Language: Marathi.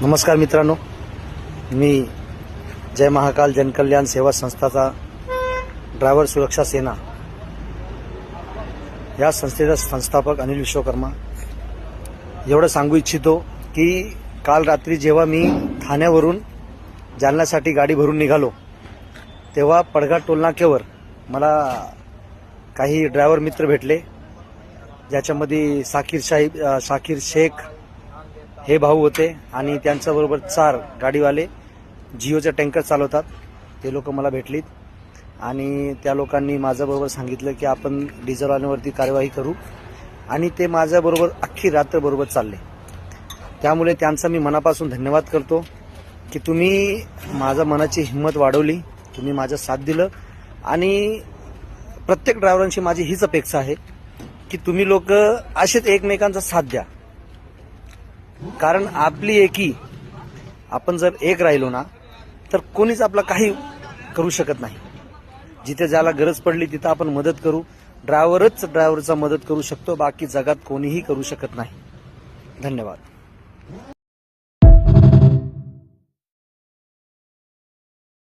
नमस्कार मित्रांनो, मी जय महाकाल जनकल्याण सेवा संस्थाचा ड्रायव्हर सुरक्षा सेना या संस्थेचा संस्थापक अनिल विश्वकर्मा एवढं सांगू इच्छितो की काल रात्री जेव्हा मी ठाण्यावरून जालन्यासाठी गाडी भरून निघालो तेव्हा पडघा टोलनाक्यावर मला काही ड्रायव्हर मित्र भेटले, ज्याच्यामध्ये साकीर शेख हे भाऊ होते आणि त्यांच्याबरोबर 4 गाडीवाले जिओचा टँकर चालवतात ते लोक मला भेटलीत आणि त्या लोकांनी माझ्याबरोबर सांगितलं की आपण डिझेलवाल्यांवरती कार्यवाही करू आणि ते माझ्याबरोबर अख्खी रात्र बरोबर चालले। त्यामुळे त्यांचा मी मनापासून धन्यवाद करतो की तुम्ही माझ्या मनाची हिंमत वाढवली, तुम्ही माझा साथ दिलं आणि प्रत्येक ड्रायव्हरांची माझी हीच अपेक्षा आहे की तुम्ही लोक असेच एकमेकांचा साथ द्या, कारण आपली एकी, आपण जर एक राहिलो ना तर कोणीच आपला काही करू शकत नाही। जिथे ज्याला गरज पडली तिथे आपण मदत करू, ड्रायव्हरचा मदत करू शकतो, बाकी जगात कोणीही करू शकत नाही। धन्यवाद।